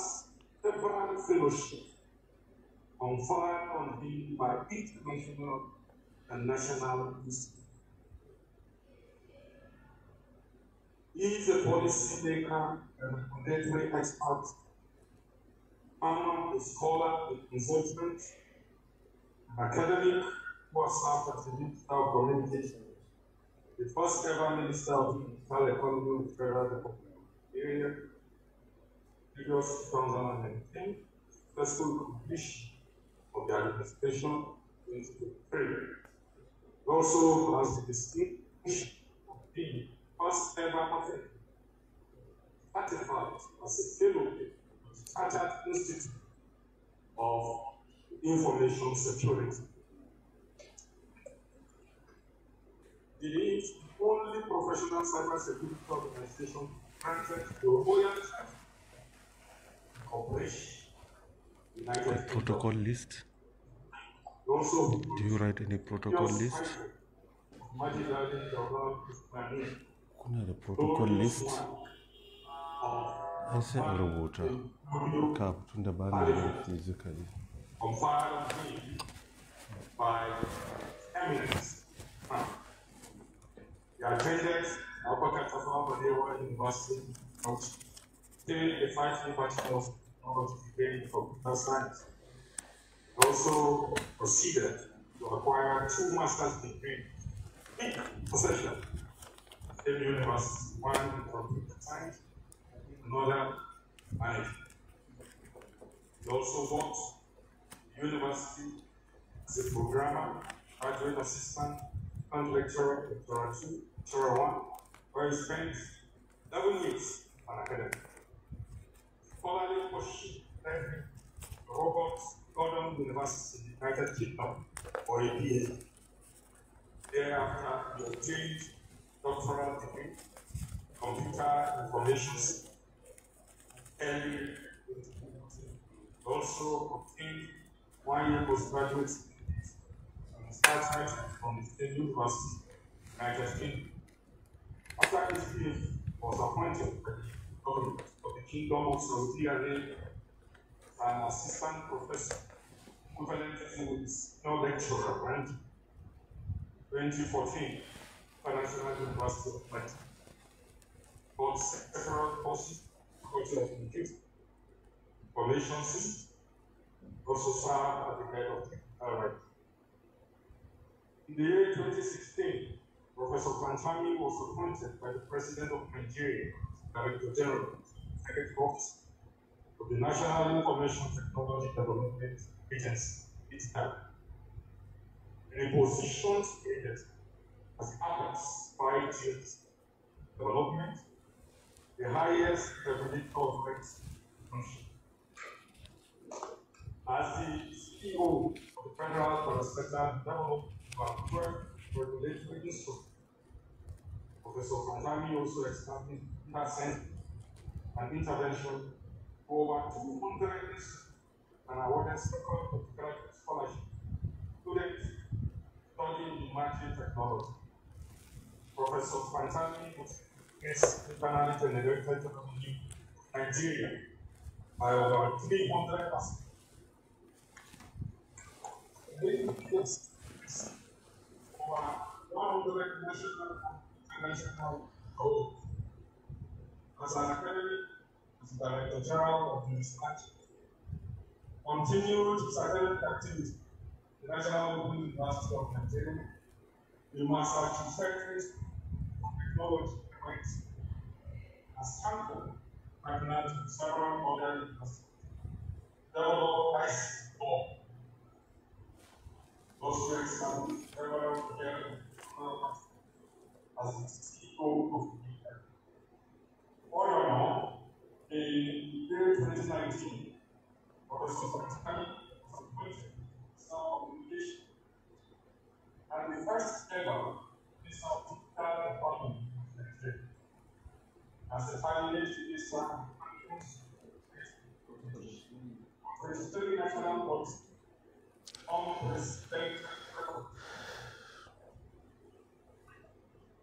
has several fellowships conferred on him by international and national institutions. He is a policy maker and a contemporary expert, a scholar, a consultant, an academic who has served as the Minister of Communication, the first ever Minister of Digital Economy of the Federal Republic of Nigeria, previous 2019, successful completion of the administration in 2023. He also has the distinction of being the first ever African certified as a fellow of the Chartered Institute of Information Security. It is the only professional cybersecurity organization granted the Royal Corporation, United Protocol list. Also, Do you write any protocol list? Kuna da protocol list? Ai sai in rubuta ka tun da ba na yin physically. By eminence. He attended Abubakar University, obtained a 5-year Bachelor of Technology degree in Computer Science. He also proceeded to acquire 2 master's degrees in possession at the university, one in Computer Science, another management. He also worked at the university as a programmer, graduate assistant, and lecturer, lecturer 2, lecturer 1, where he spent 11 years on academic. Scholarly pursued Robert Gordon University in the United Kingdom for a PhD. Thereafter, he obtained doctoral degree, computer information early. Also obtained 1-year postgraduate started from the State University, United Kingdom. After his PhD, was appointed by the government of the Kingdom of Saudi Arabia as an assistant professor, equivalent to his senior lecturer rank 2014, International University of London. Taught several courses, Faculty of Computing, Information Systems, also served as the head of technical writing. In the year 2016, Professor Pantami was appointed by the President of Nigeria, Director General, Executive Officer of the National Information Technology Development Agency, ITDA, in a position created as Apple's 5G development, the highest revenue corporate function. As the CEO of the Federal Parastatal Development Regulatory Instrument, Professor Pantami also established an intervention for over 200 and awarded second postgraduate scholarship students studying emerging technology. Professor Pantami was internally generated revenue in Nigeria by over 300%. Over 100 national and international awards. As an academic, as Director General of the Research, continued his academic activity at the National Open University of Nigeria, the Massachusetts Technology University, as Stanford, partnered with several other universities. Developed ICT law. Also established several as the CEO of the furthermore, in the year 2019, Professor Pantami was appointed Minister of Communication and the first ever Minister of Digital Economy of Nigeria. As a candidate minister for the State National Policy on President record,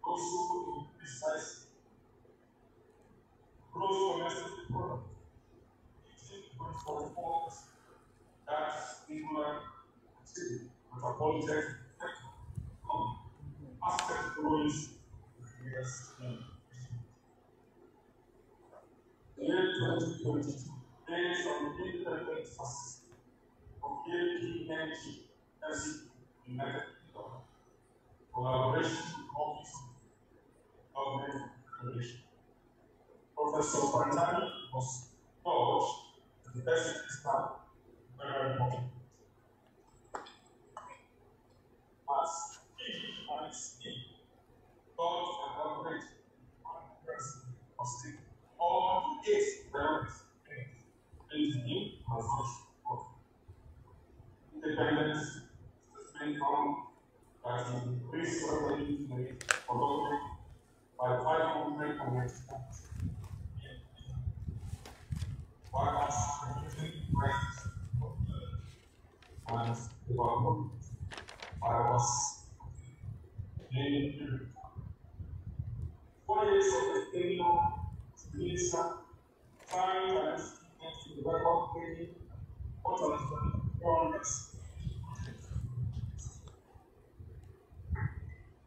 also to precise gross domestic product, 44, that singular city, metropolitan aspect ruins years in the year 2022, based on the independent assessment of KPMG as United Kingdom, collaboration with Office of Government Relations. Professor Pantani was lodged as the best expert very important. As he and his team thought and operate on the president of state, all the 8 relevant things in him as much of independence has been found that he increased revenue made for government by 500 points. While also reducing prices of and development by us. In 4 years of the tenure minister, trying and to the record breaking, progress.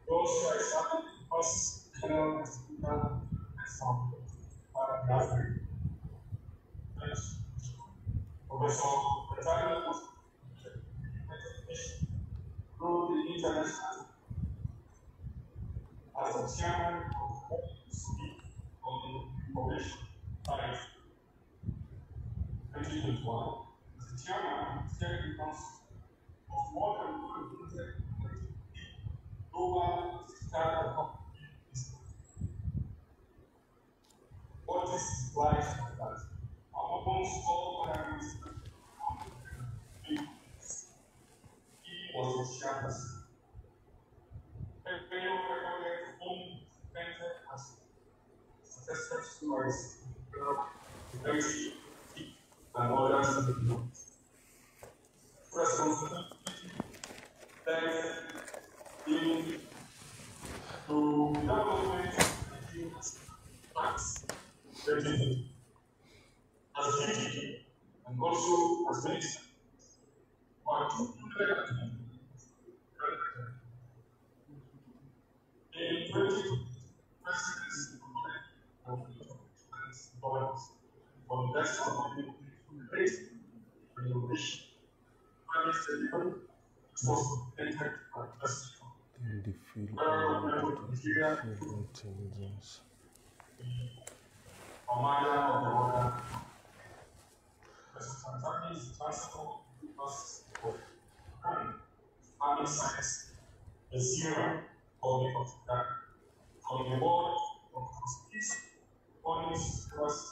Those who are starting because and some gathering. Professor Retired was through the international as the chairman of the speak on the information science 2021. As the chairman, steering council of more than 100 global standard companies. What is life like that? Amongst all countries, he was the chairperson. Every recorded home entered as successful stories, very and others in the field. Responsibility, thanks, in to development and human rights, represented as duty and also as minister. But in 2020, presidency of the governance for the best of the great innovation. It was entered by President in the field of intelligence. Commander of the order, President Tanzania is classical because of army science, the zero of that. On the board of trustees, police trust,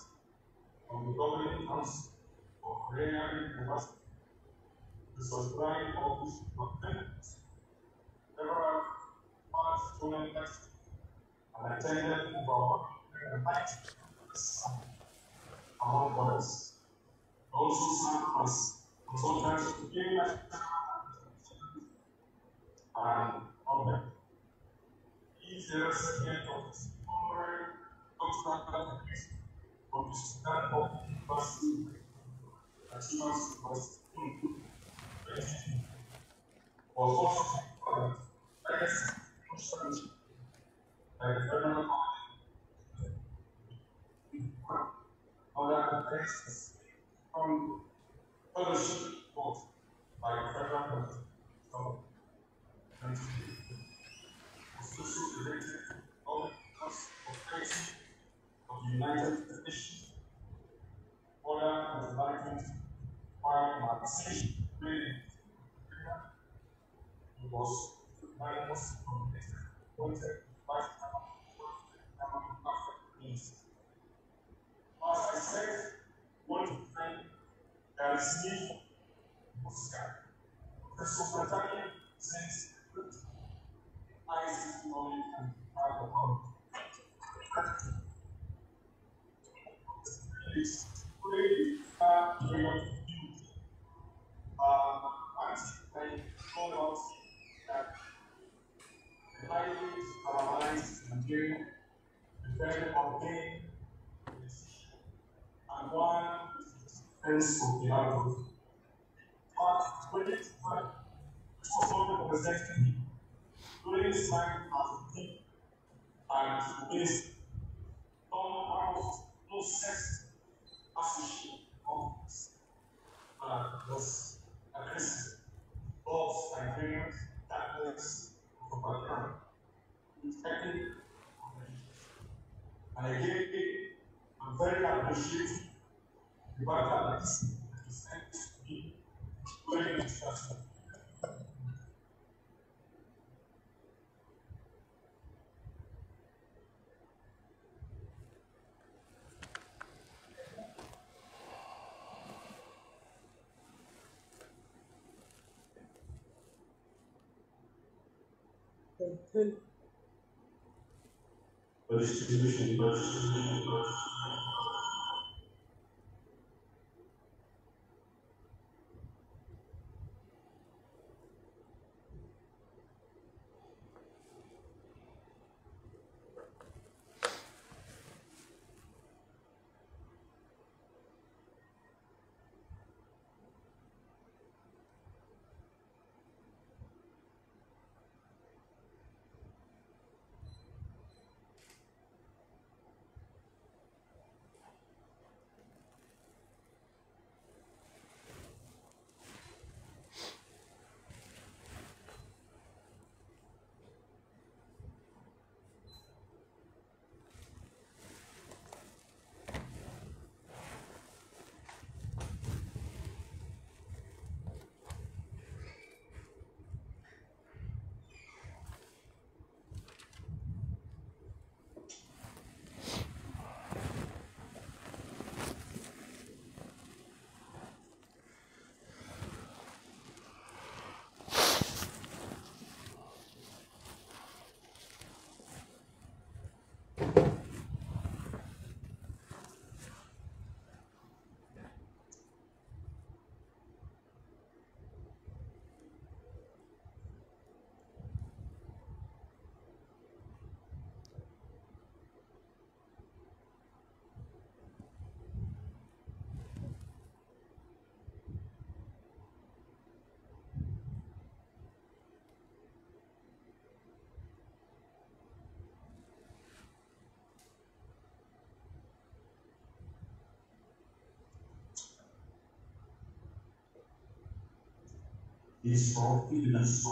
on the governing council of Korean University. This was blind office of members. Several parts joined us and attended about 190 among others. Also served as consultants to Kenya and Gombe. He is the recipient of his honorary doctoral degree from the Stanford University at was also by the federal other texts from fellowship both by the federal government and also related to all of the United Nations, order and enlightenment while marxism really was most wanted by means. As I said, one to find there is need for sky. The Sophronia says eyes knowing and power of God. It's really way of view. Once I found out that the light our minds and doing the very ordained decision and one hence will be out of. But when it's not representing me, during this time as a team, and based on one of those sex association companies was a Christian, both Nigerians, Catholics, from background, respecting and again, I'm very appreciative the fact that this is sent to me during the discussion. Is forgiveness.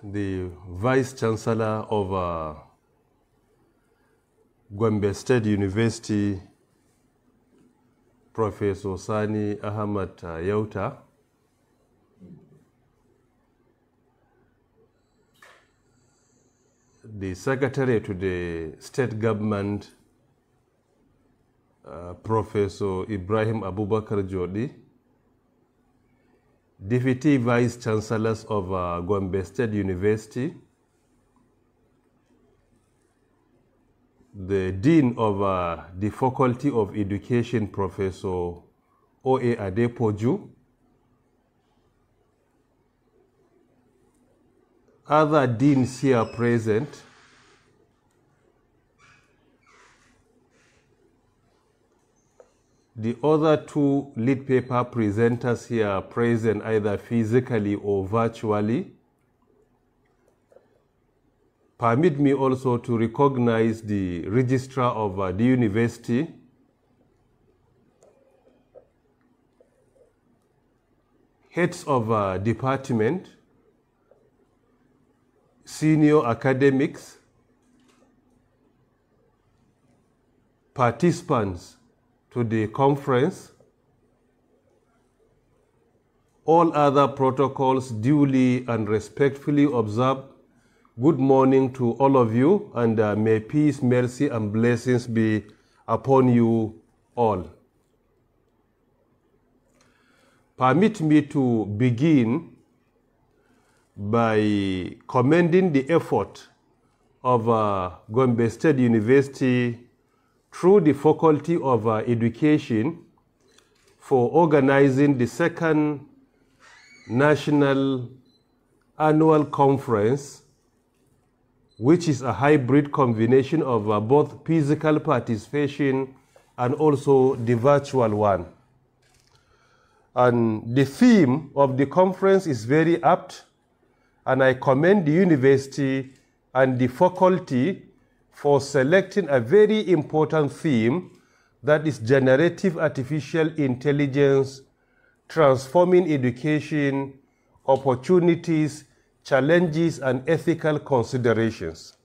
The Vice Chancellor of Gombe State University, Professor Sani Ahmad Yauta, the Secretary to the State Government, Professor Ibrahim Abubakar Jodi, Deputy Vice Chancellors of Gombe State University, the Dean of the Faculty of Education, Professor O.A. Adepoju, other deans here present, the other two lead paper presenters here present either physically or virtually. Permit me also to recognize the registrar of the university, heads of department, senior academics, participants to the conference, all other protocols duly and respectfully observed Good morning to all of you, and may peace, mercy, and blessings be upon you all. Permit me to begin by commending the effort of Gombe State University through the Faculty of Education for organizing the second National Annual Conference, which is a hybrid combination of both physical participation and also the virtual one. And the theme of the conference is very apt, and I commend the university and the faculty for selecting a very important theme, that is generative artificial intelligence, transforming education, opportunities, challenges, and ethical considerations.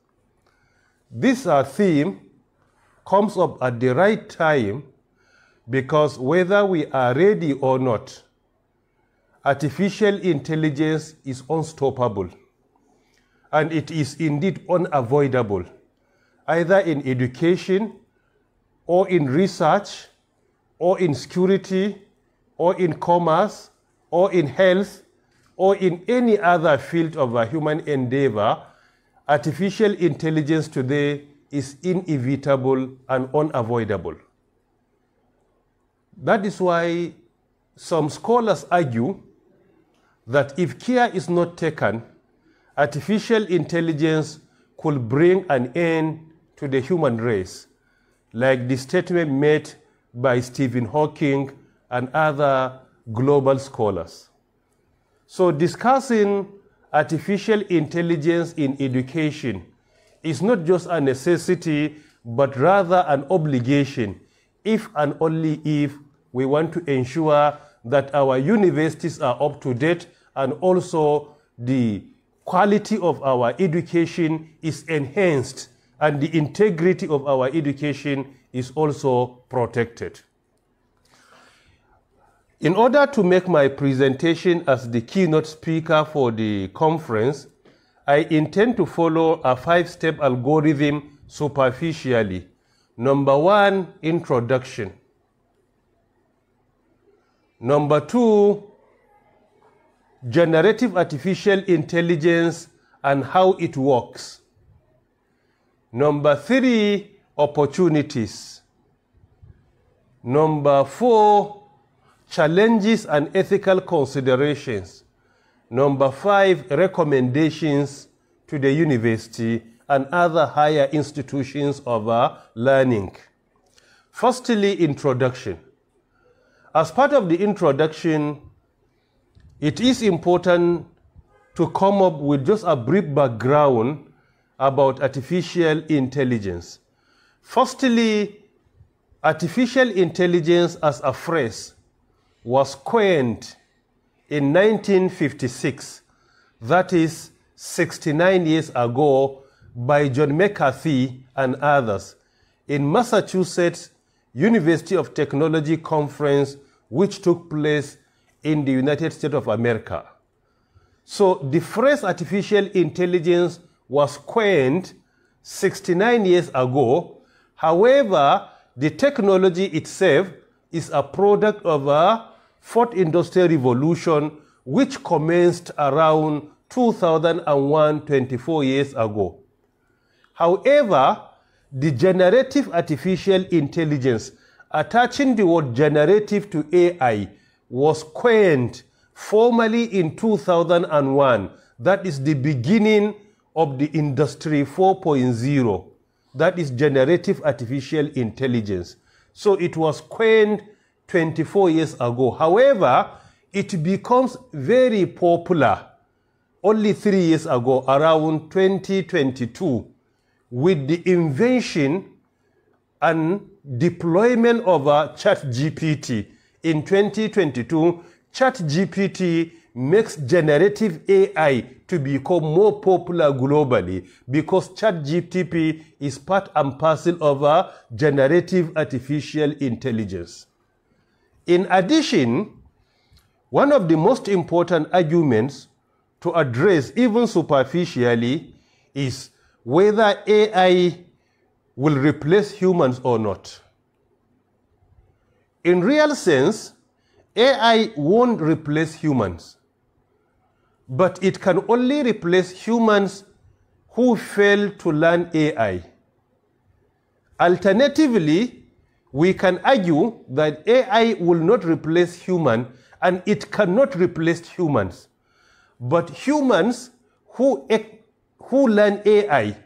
This theme comes up at the right time because whether we are ready or not, artificial intelligence is unstoppable, and it is indeed unavoidable, either in education or in research or in security or in commerce or in health or in any other field of a human endeavor. Artificial intelligence today is inevitable and unavoidable. That is why some scholars argue that if care is not taken, artificial intelligence could bring an end to the human race, like the statement made by Stephen Hawking and other global scholars. So discussing artificial intelligence in education is not just a necessity, but rather an obligation, if and only if we want to ensure that our universities are up to date and also the quality of our education is enhanced and the integrity of our education is also protected. In order to make my presentation as the keynote speaker for the conference, I intend to follow a 5-step algorithm superficially. Number 1, introduction. Number 2, generative artificial intelligence and how it works. Number 3, opportunities. Number 4, challenges and ethical considerations. Number 5, recommendations to the university and other higher institutions of learning. Firstly, introduction. As part of the introduction, it is important to come up with just a brief background about artificial intelligence. Firstly, artificial intelligence as a phrase was coined in 1956, that is 69 years ago, by John McCarthy and others in Massachusetts University of Technology conference, which took place in the United States of America. So the phrase artificial intelligence was coined 69 years ago. However, the technology itself is a product of a fourth industrial revolution, which commenced around 2001, 24 years ago. However, the generative artificial intelligence, attaching the word generative to AI, was coined formally in 2001. That is the beginning of the Industry 4.0. That is generative artificial intelligence. So it was coined 24 years ago. However, it becomes very popular only 3 years ago, around 2022, with the invention and deployment of ChatGPT. In 2022, ChatGPT makes generative AI to become more popular globally because ChatGPT is part and parcel of generative artificial intelligence. In addition, one of the most important arguments to address, even superficially, is whether AI will replace humans or not. In real sense, AI won't replace humans, but it can only replace humans who fail to learn AI. Alternatively, we can argue that AI will not replace humans and it cannot replace humans. But humans who learn AI,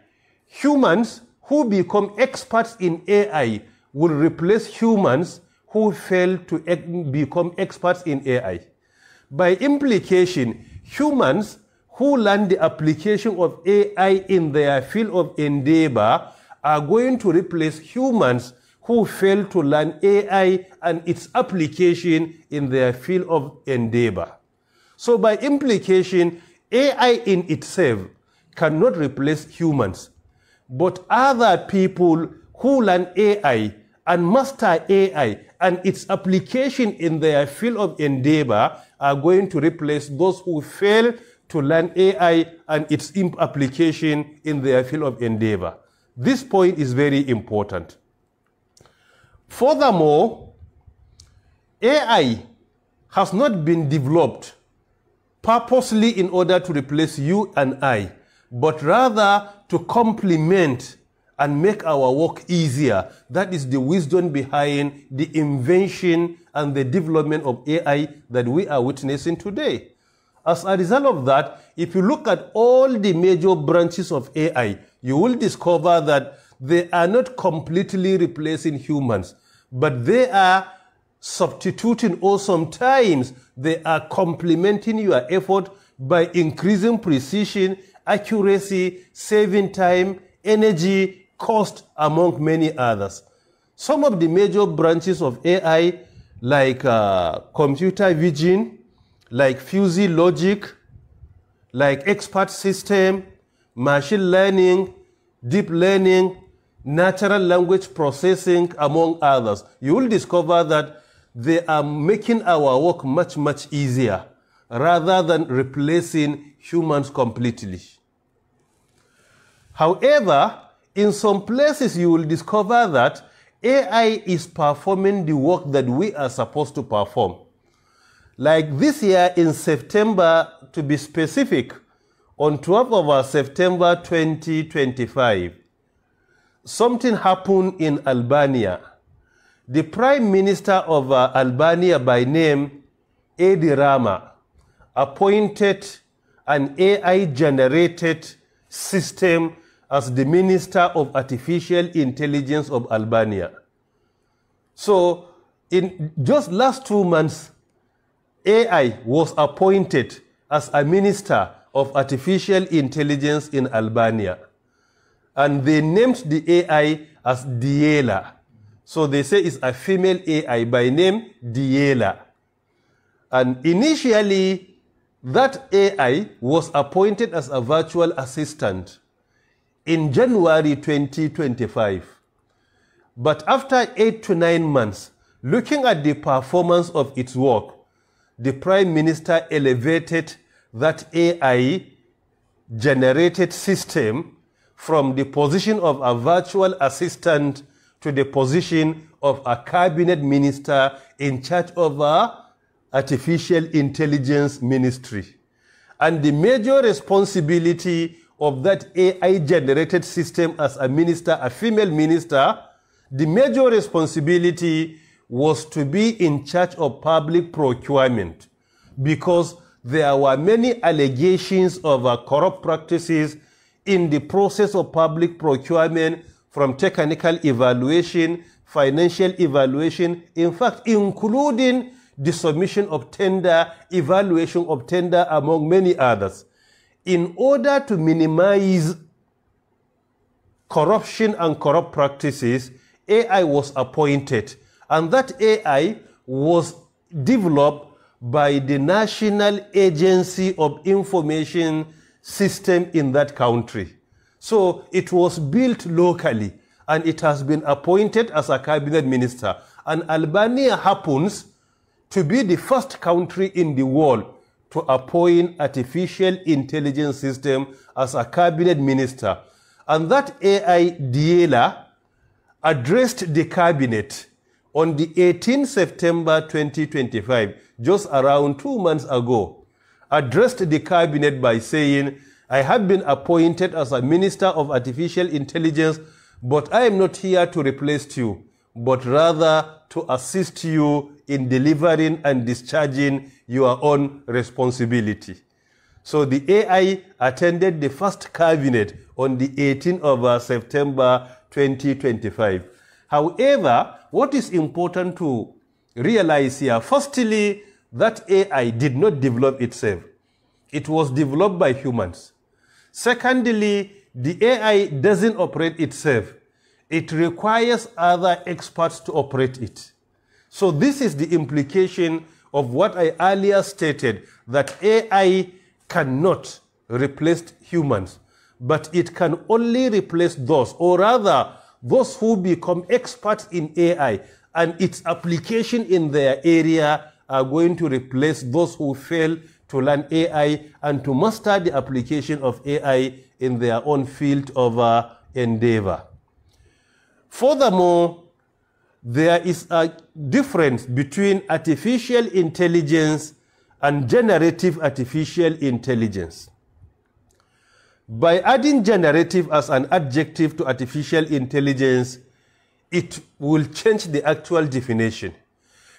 humans who become experts in AI will replace humans who fail to become experts in AI. By implication, humans who learn the application of AI in their field of endeavor are going to replace humans who fail to learn AI and its application in their field of endeavor. So by implication, AI in itself cannot replace humans, but other people who learn AI and master AI and its application in their field of endeavor are going to replace those who fail to learn AI and its application in their field of endeavor. This point is very important. Furthermore, AI has not been developed purposely in order to replace you and I, but rather to complement and make our work easier. That is the wisdom behind the invention and the development of AI that we are witnessing today. As a result of that, if you look at all the major branches of AI, you will discover that they are not completely replacing humans, but they are substituting, or sometimes they are complementing your effort by increasing precision, accuracy, saving time, energy, cost, among many others. Some of the major branches of AI, like computer vision, like fuzzy logic, like expert system, machine learning, deep learning, natural language processing, among others, you will discover that they are making our work much, much easier rather than replacing humans completely. However, in some places you will discover that AI is performing the work that we are supposed to perform. Like this year in September, to be specific, on 12th of September 2025, something happened in Albania. The Prime Minister of Albania, by name Edi Rama, appointed an AI-generated system as the Minister of Artificial Intelligence of Albania. So, in just last 2 months, AI was appointed as a Minister of Artificial Intelligence in Albania. And they named the AI as Diela. So they say it's a female AI by name Diela. And initially, that AI was appointed as a virtual assistant in January 2025. But after 8 to 9 months, looking at the performance of its work, the Prime Minister elevated that AI-generated system from the position of a virtual assistant to the position of a cabinet minister in charge of a artificial intelligence ministry. And the major responsibility of that AI-generated system as a minister, a female minister, the major responsibility was to be in charge of public procurement, because there were many allegations of corrupt practices in the process of public procurement, from technical evaluation, financial evaluation, in fact, including the submission of tender, evaluation of tender, among many others. In order to minimize corruption and corrupt practices, AI was appointed, and that AI was developed by the National Agency of Information System in that country. So it was built locally, and it has been appointed as a cabinet minister. And Albania happens to be the first country in the world to appoint artificial intelligence system as a cabinet minister. And that AI Diela addressed the cabinet on the 18th September 2025, just around 2 months ago, addressed the cabinet by saying, I have been appointed as a minister of artificial intelligence, but I am not here to replace you, but rather to assist you in delivering and discharging your own responsibility. So the AI attended the first cabinet on the 18th of September 2025. However, what is important to realize here, firstly, that AI did not develop itself. It was developed by humans. Secondly, the AI doesn't operate itself. It requires other experts to operate it. So this is the implication of what I earlier stated, that AI cannot replace humans, but it can only replace those, or rather, those who become experts in AI and its application in their area are going to replace those who fail to learn AI and to master the application of AI in their own field of endeavor. Furthermore, there is a difference between artificial intelligence and generative artificial intelligence. By adding generative as an adjective to artificial intelligence, it will change the actual definition.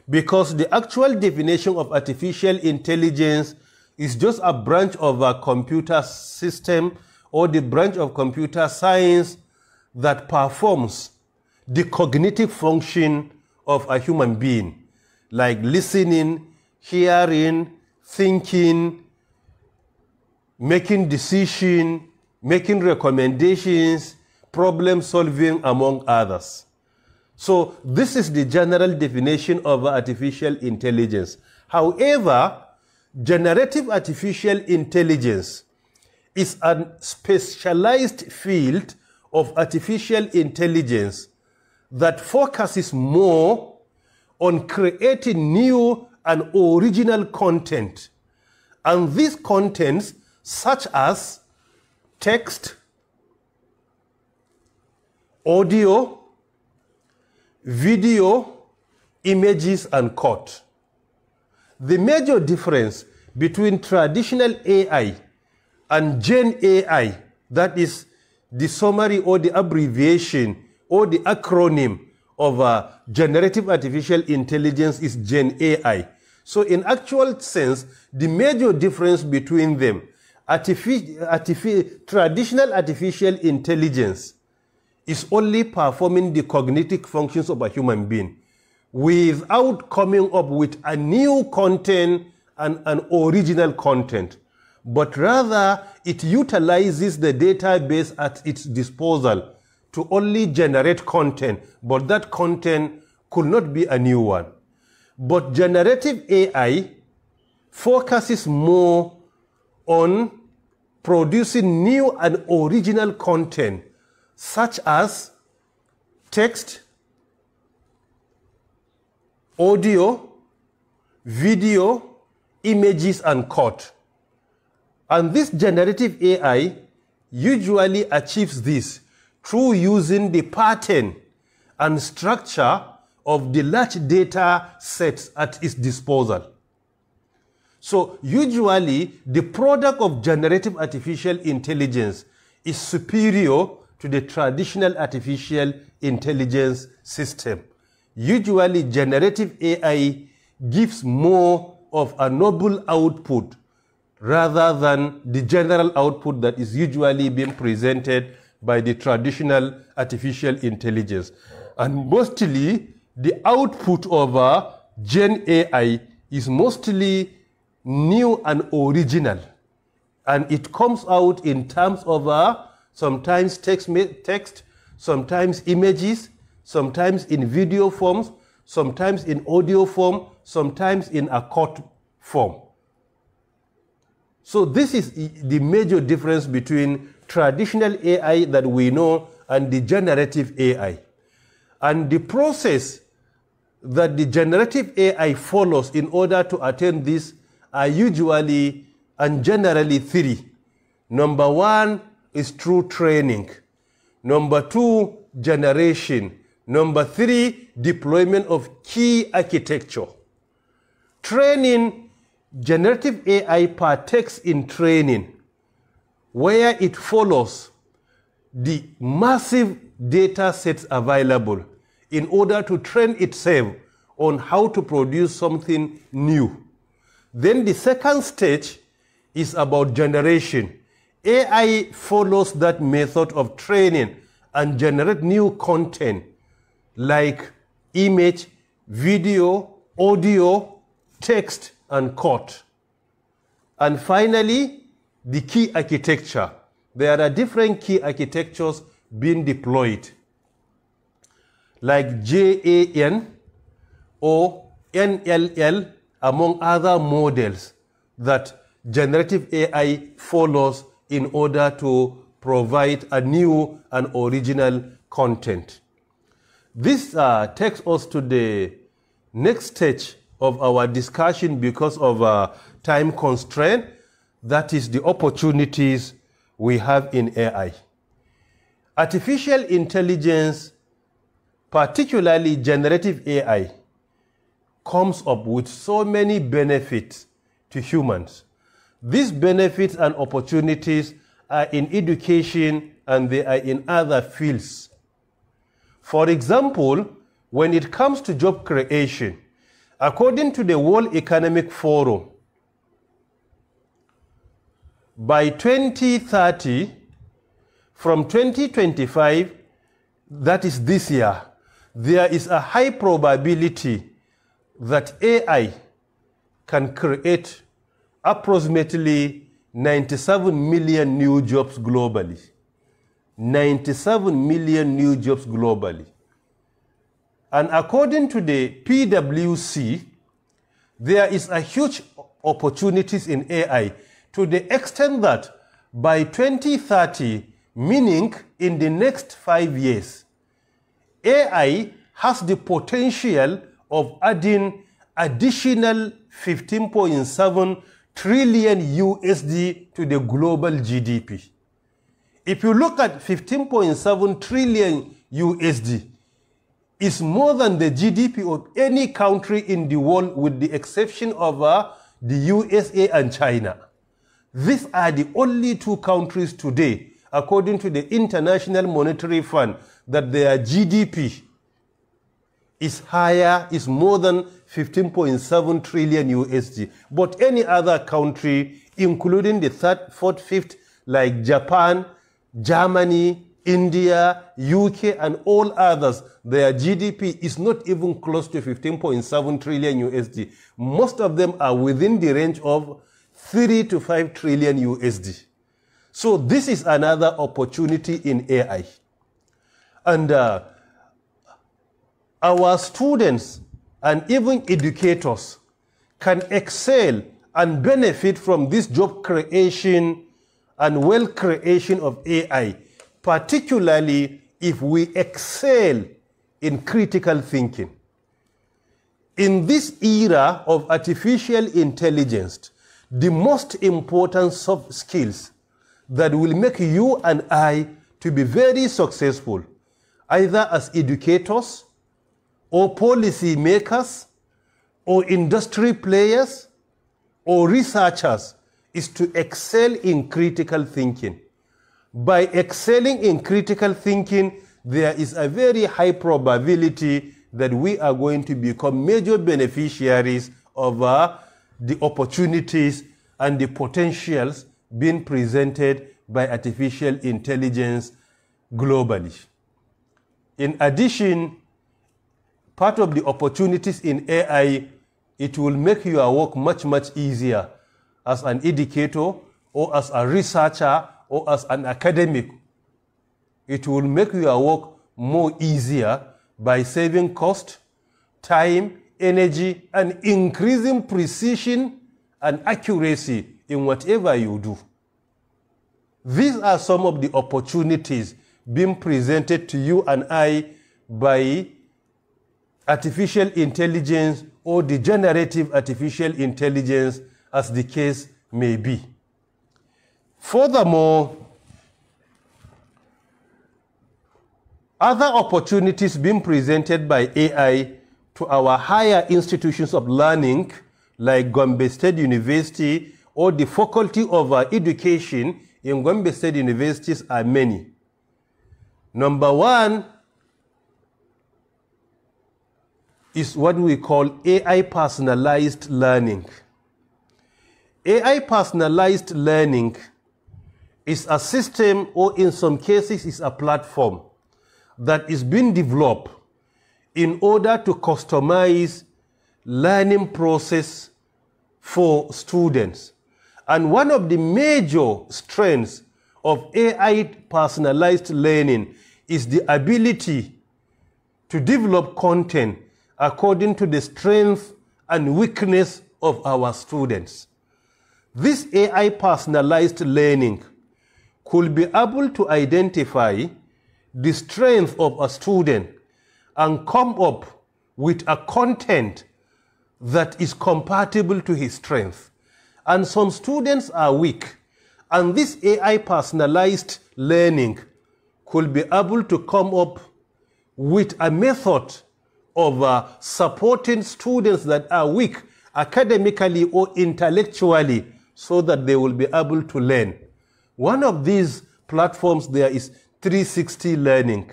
Because the actual definition of artificial intelligence is just a branch of a computer system or the branch of computer science that performs the cognitive function of a human being, like listening, hearing, thinking, making decisions, making recommendations, problem solving, among others. So this is the general definition of artificial intelligence. However, generative artificial intelligence is a specialized field of artificial intelligence that focuses more on creating new and original content. And these contents, such as text, audio, video, images, and code. The major difference between traditional AI and Gen AI, that is the summary or the abbreviation or the acronym of generative artificial intelligence, is Gen AI. So in actual sense, the major difference between them, traditional artificial intelligence is only performing the cognitive functions of a human being without coming up with a new content and an original content, but rather it utilizes the database at its disposal to only generate content, but that content could not be a new one. But generative AI focuses more on producing new and original content, such as text, audio, video, images, and code. And this generative AI usually achieves this through using the pattern and structure of the large data sets at its disposal. So usually the product of generative artificial intelligence is superior to the traditional artificial intelligence system. Usually generative AI gives more of a noble output rather than the general output that is usually being presented by the traditional artificial intelligence. And mostly the output of Gen AI is mostly new and original. And it comes out in terms of sometimes text, sometimes images, sometimes in video forms, sometimes in audio form, sometimes in a code form. So this is the major difference between traditional AI that we know and the generative AI. And the process that the generative AI follows in order to attain this are usually and generally three. Number one is through training. Number two, generation. Number three, deployment of key architecture. Training, generative AI partakes in training where it follows the massive data sets available in order to train itself on how to produce something new. Then the second stage is about generation. AI follows that method of training and generate new content like image, video, audio, text, and code. And finally, the key architecture. There are different key architectures being deployed, like JAN or NLL, among other models that generative AI follows in order to provide a new and original content. This takes us to the next stage of our discussion because of time constraint. That is the opportunities we have in AI. Artificial intelligence, particularly generative AI, comes up with so many benefits to humans. These benefits and opportunities are in education and they are in other fields. For example, when it comes to job creation, according to the World Economic Forum, by 2030, from 2025, that is this year, there is a high probability that AI can create approximately 97 million new jobs globally. 97 million new jobs globally. And according to the PwC, there is a huge opportunities in AI to the extent that by 2030, meaning in the next 5 years, AI has the potential of adding additional 15.7 trillion USD to the global GDP. If you look at 15.7 trillion USD, it's more than the GDP of any country in the world with the exception of the USA and China. These are the only two countries today, according to the International Monetary Fund, that their GDP is higher, is more than 15.7 trillion USD. But any other country, including the third, fourth, fifth, like Japan, Germany, India, UK, and all others, their GDP is not even close to 15.7 trillion USD. Most of them are within the range of 3 to 5 trillion USD. So this is another opportunity in AI. And our students and even educators can excel and benefit from this job creation and wealth creation of AI, particularly if we excel in critical thinking. In this era of artificial intelligence, the most important soft skills that will make you and I to be very successful, either as educators or policy makers or industry players or researchers, is to excel in critical thinking. By excelling in critical thinking, there is a very high probability that we are going to become major beneficiaries of the opportunities and the potentials being presented by artificial intelligence globally. In addition, part of the opportunities in AI, it will make your work much, much easier as an educator or as a researcher or as an academic. It will make your work more easier by saving cost, time, energy, and increasing precision and accuracy in whatever you do. These are some of the opportunities being presented to you and I by artificial intelligence or the generative artificial intelligence as the case may be. Furthermore, other opportunities being presented by AI to our higher institutions of learning, like Gombe State University or the Faculty of Education in Gombe State Universities, are many. Number one is what we call AI personalized learning. AI personalized learning is a system, or in some cases is a platform, that is being developed in order to customize learning process for students. And one of the major strengths of AI personalized learning is the ability to develop content according to the strength and weakness of our students. This AI personalized learning could be able to identify the strength of a student and come up with a content that is compatible to his strength. And some students are weak, and this AI personalized learning could be able to come up with a method of supporting students that are weak academically or intellectually so that they will be able to learn. One of these platforms there is 360 Learning.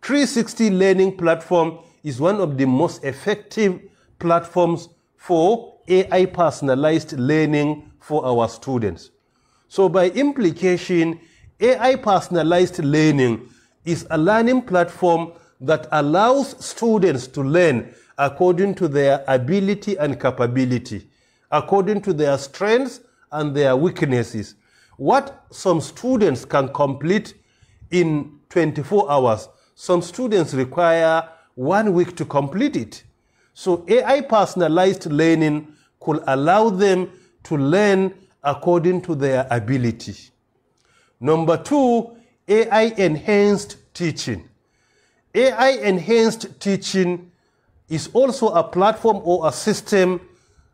360 Learning platform is one of the most effective platforms for AI personalized learning for our students. So by implication, AI personalized learning is a learning platform that allows students to learn according to their ability and capability, according to their strengths and their weaknesses. What some students can complete in 24 hours, some students require 1 week to complete it. So AI personalized learning could allow them to learn according to their ability. Number two, AI enhanced teaching. AI enhanced teaching is also a platform or a system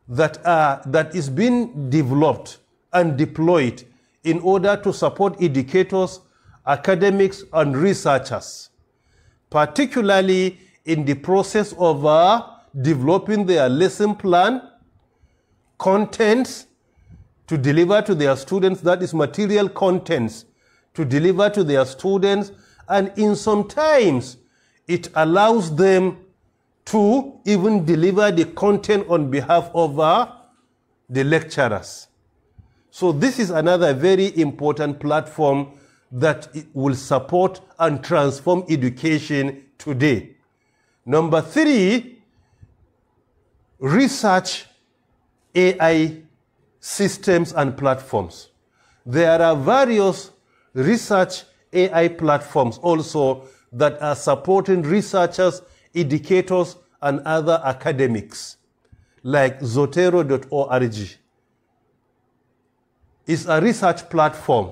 that is being developed and deployed in order to support educators, academics, and researchers, particularly in the process of developing their lesson plan, contents to deliver to their students, that is material contents to deliver to their students, and in some times it allows them to even deliver the content on behalf of the lecturers. So this is another very important platform that will support and transform education today. Number three, research AI systems and platforms. There are various research AI platforms also that are supporting researchers, educators, and other academics, like Zotero.org. It's a research platform,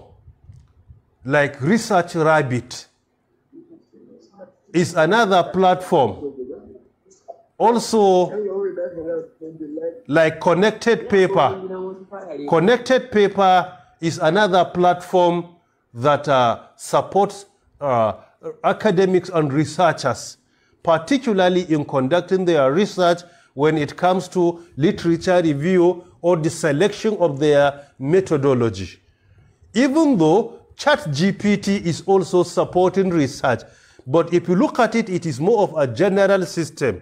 like Research Rabbit is another platform. Also, like Connected Paper. Connected Paper is another platform that supports academics and researchers, particularly in conducting their research when it comes to literature review or the selection of their methodology. Even though ChatGPT is also supporting research, but if you look at it, it is more of a general system.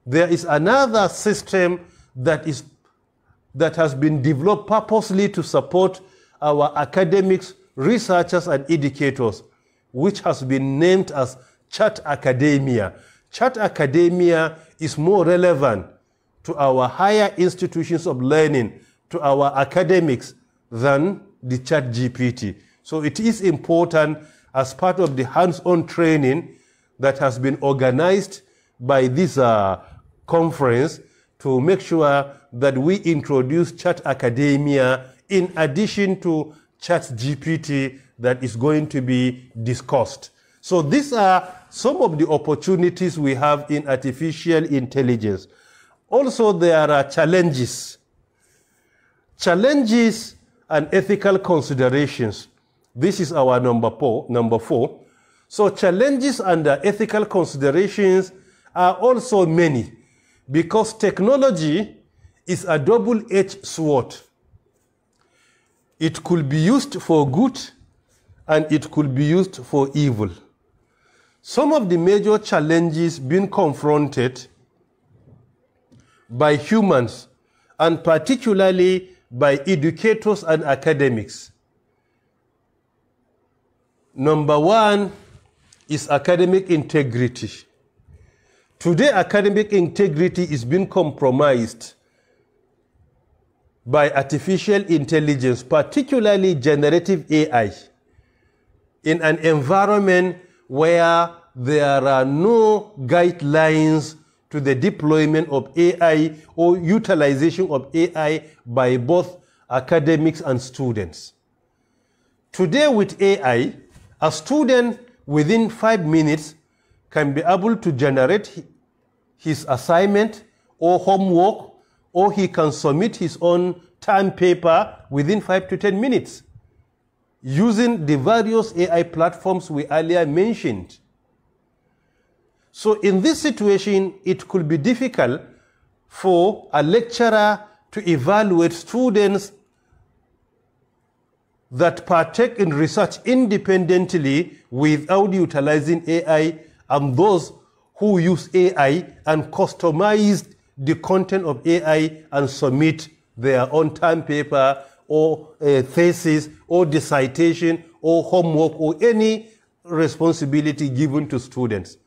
There is another system that has been developed purposely to support our academics, researchers, and educators, which has been named as Chat Academia. Chat Academia is more relevant to our higher institutions of learning, to our academics, than the ChatGPT. So it is important as part of the hands-on training that has been organized by this conference to make sure that we introduce Chat Academia in addition to ChatGPT that is going to be discussed. So these are some of the opportunities we have in artificial intelligence. Also, there are challenges. Challenges and ethical considerations. This is our number four. So challenges and ethical considerations are also many, because technology is a double-edged sword. It could be used for good and it could be used for evil. Some of the major challenges being confronted by humans, and particularly by educators and academics. Number one is academic integrity. Today, academic integrity is being compromised by artificial intelligence, particularly generative AI, in an environment where there are no guidelines to the deployment of AI or utilization of AI by both academics and students. Today with AI, a student within 5 minutes can be able to generate his assignment or homework, or he can submit his own term paper within 5 to 10 minutes using the various AI platforms we earlier mentioned. So in this situation, it could be difficult for a lecturer to evaluate students that partake in research independently without utilizing AI, and those who use AI and customize the content of AI and submit their own term paper or thesis or dissertation or homework or any responsibility given to students.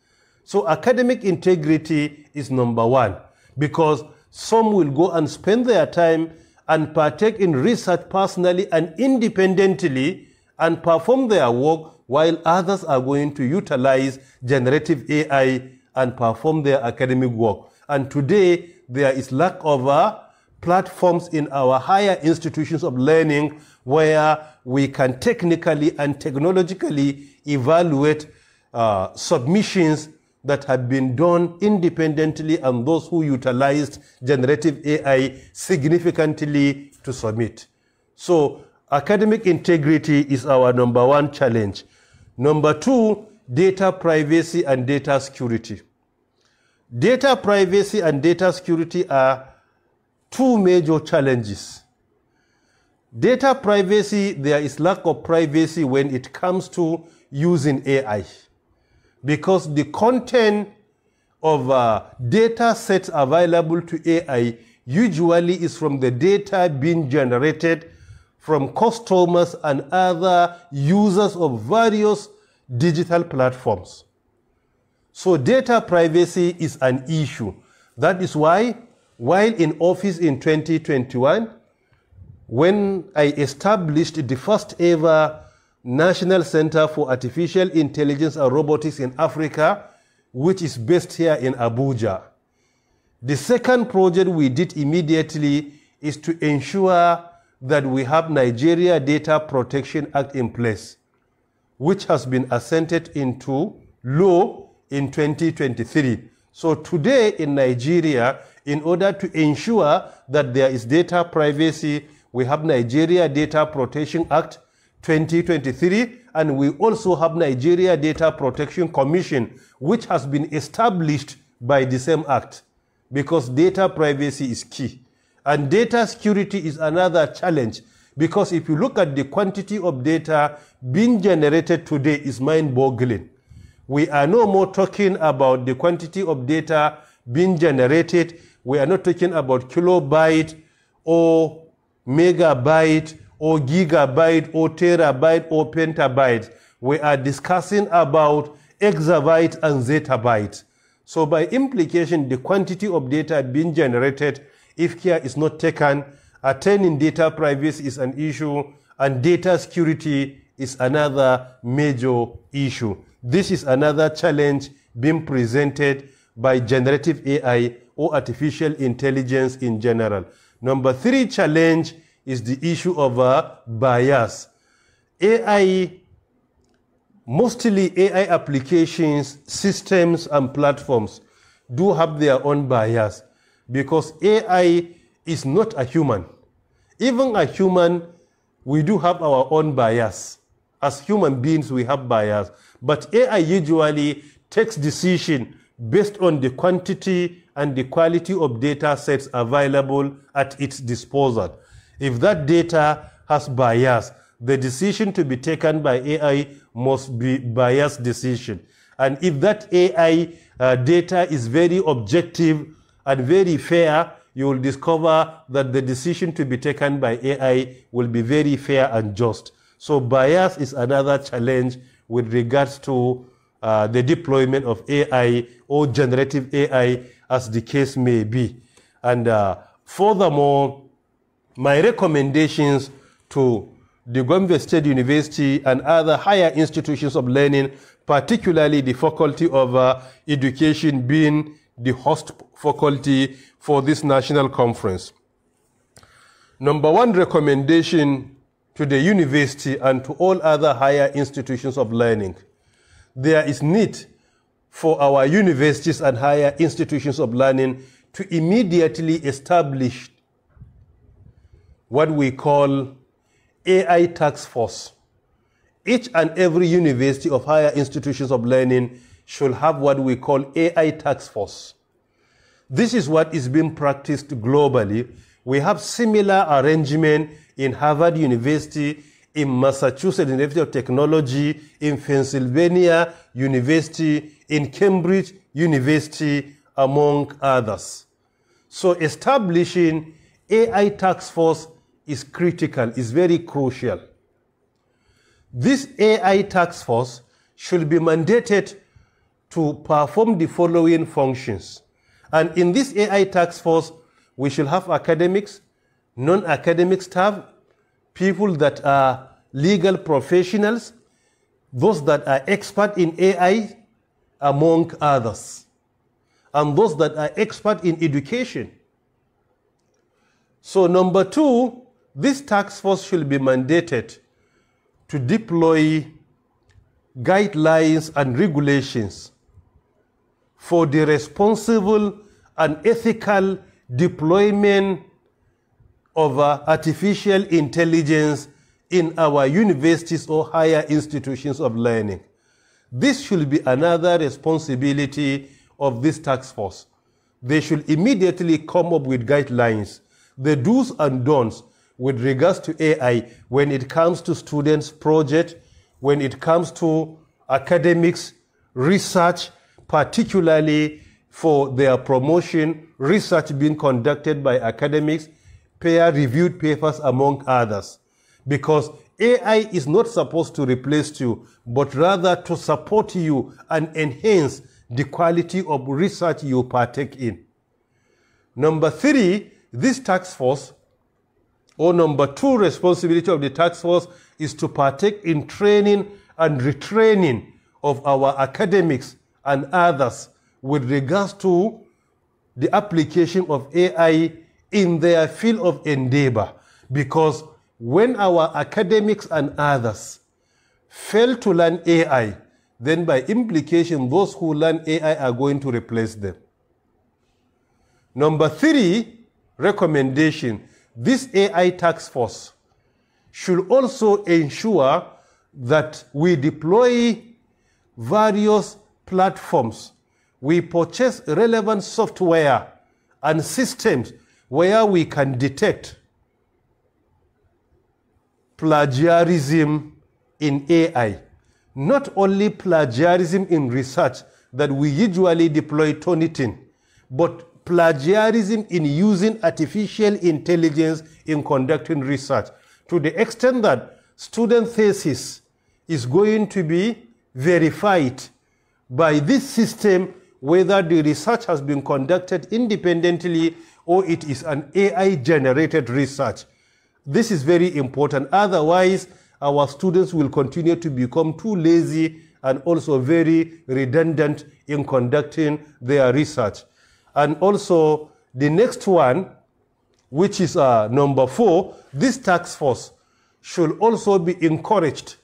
So academic integrity is number one, because some will go and spend their time and partake in research personally and independently and perform their work, while others are going to utilize generative AI and perform their academic work. And today, there is lack of platforms in our higher institutions of learning where we can technically and technologically evaluate submissions that have been done independently and those who utilized generative AI significantly to submit. So academic integrity is our number one challenge. Number two, data privacy and data security. Data privacy and data security are two major challenges. Data privacy, there is lack of privacy when it comes to using AI, because the content of data sets available to AI usually is from the data being generated from customers and other users of various digital platforms. So data privacy is an issue. That is why, while in office in 2021, when I established the first ever National Center for Artificial Intelligence and Robotics in Africa, which is based here in Abuja, the second project we did immediately is to ensure that we have Nigeria Data Protection Act in place, which has been assented into law in 2023. So today in Nigeria, in order to ensure that there is data privacy, we have Nigeria Data Protection Act 2023, and we also have Nigeria Data Protection Commission, which has been established by the same act, because data privacy is key. And data security is another challenge, because if you look at the quantity of data being generated today is mind-boggling. We are no more talking about the quantity of data being generated. We are not talking about kilobyte or megabyte or gigabyte or terabyte or petabyte. We are discussing about exabyte and zettabyte. So by implication, the quantity of data being generated, if care is not taken, attaining data privacy is an issue, and data security is another major issue. This is another challenge being presented by generative AI or artificial intelligence in general. Number three challenge is the issue of bias. Mostly AI applications, systems, and platforms do have their own bias, because AI is not a human. Even a human, we do have our own bias. As human beings, we have bias. But AI usually takes decision based on the quantity and the quality of data sets available at its disposal. If that data has bias, the decision to be taken by AI must be biased decision. And if that AI data is very objective and very fair, you will discover that the decision to be taken by AI will be very fair and just. So bias is another challenge with regards to the deployment of AI or generative AI, as the case may be. And furthermore, my recommendations to the Gombe State University and other higher institutions of learning, particularly the Faculty of Education being the host faculty for this national conference. Number one recommendation to the university and to all other higher institutions of learning: there is need for our universities and higher institutions of learning to immediately establish what we call AI task force. Each and every university of higher institutions of learning should have what we call AI task force. This is what is being practiced globally. We have similar arrangement in Harvard University, in Massachusetts University of Technology, in Pennsylvania University, in Cambridge University, among others. So establishing AI task force is critical, is very crucial. This AI task force should be mandated to perform the following functions. And in this AI task force, we should have academics, non-academic staff, people that are legal professionals, those that are expert in AI, among others, and those that are expert in education. So number two, this task force should be mandated to deploy guidelines and regulations for the responsible and ethical deployment of artificial intelligence in our universities or higher institutions of learning. This should be another responsibility of this task force. They should immediately come up with guidelines, the do's and don'ts with regards to AI when it comes to students' project, when it comes to academics, research, particularly for their promotion, research being conducted by academics, peer-reviewed papers, among others. Because AI is not supposed to replace you, but rather to support you and enhance the quality of research you partake in. Number three, this task force, or number two responsibility of the task force, is to partake in training and retraining of our academics and others with regards to the application of AI in their field of endeavor. Because when our academics and others fail to learn AI, then by implication, those who learn AI are going to replace them. Number three recommendation, this AI task force should also ensure that we deploy various platforms. We purchase relevant software and systems where we can detect plagiarism in AI. Not only plagiarism in research that we usually deploy Turnitin, but plagiarism in using artificial intelligence in conducting research, to the extent that student thesis is going to be verified by this system whether the research has been conducted independently or it is an AI-generated research. This is very important. Otherwise, our students will continue to become too lazy and also very redundant in conducting their research. And also, the next one, which is number 4, this task force should also be encouraged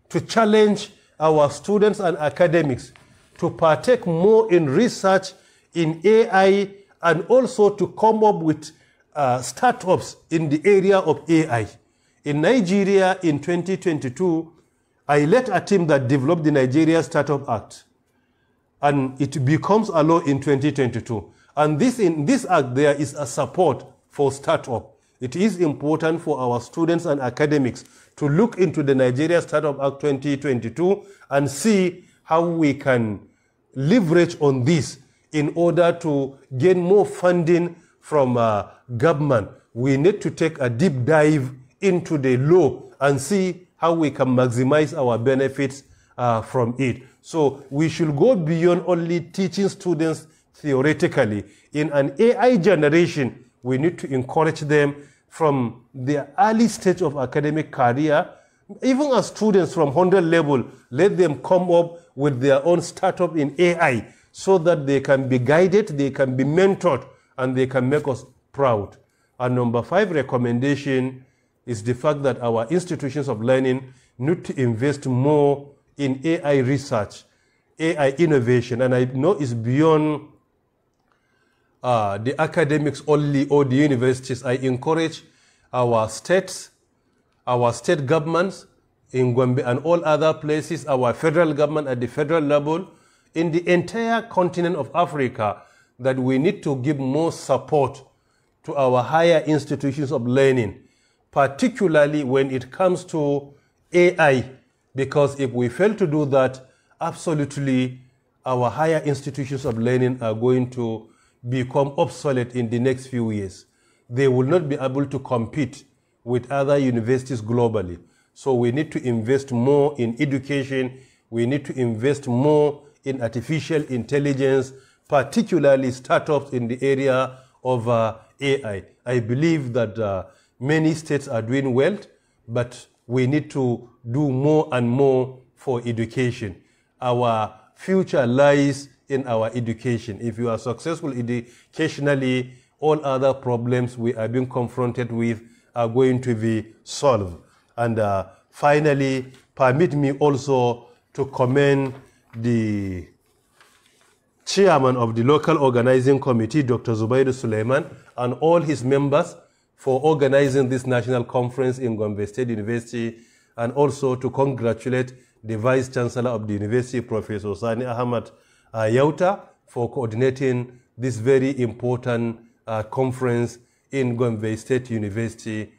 to challenge our students and academics to partake more in research in AI and also to come up with startups in the area of AI. In Nigeria in 2022, I led a team that developed the Nigeria Startup Act, and it becomes a law in 2022. And in this act, there is a support for startup. It is important for our students and academics to look into the Nigeria Startup Act 2022 and see how we can leverage on this in order to gain more funding from government. We need to take a deep dive into the law and see how we can maximize our benefits from it. So we should go beyond only teaching students theoretically. In an AI generation, we need to encourage them from the early stage of academic career, even as students from 100 level, let them come up with their own startup in AI so that they can be guided, they can be mentored, and they can make us proud. And number 5 recommendation is the fact that our institutions of learning need to invest more in AI research, AI innovation. And I know it's beyond the academics only or the universities. I encourage our states, our state governments in Gombe and all other places, our federal government at the federal level, in the entire continent of Africa, that we need to give more support to our higher institutions of learning, particularly when it comes to AI, because if we fail to do that, absolutely our higher institutions of learning are going to become obsolete in the next few years. They will not be able to compete with other universities globally. So we need to invest more in education. We need to invest more in artificial intelligence, particularly startups in the area of AI. I believe that many states are doing well, but we need to do more and more for education. Our future lies in our education. If you are successful educationally, all other problems we are being confronted with are going to be solved. And finally, permit me also to commend the chairman of the local organizing committee, Dr. Zubairu Suleiman, and all his members for organizing this national conference in Gombe State University, and also to congratulate the Vice Chancellor of the University, Professor Sani Ahmad Yauta, for coordinating this very important conference in Gombe State University.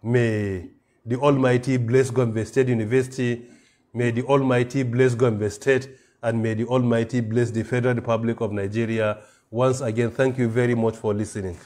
May the Almighty bless Gombe State University, may the Almighty bless Gombe State, and may the Almighty bless the Federal Republic of Nigeria. Once again, thank you very much for listening.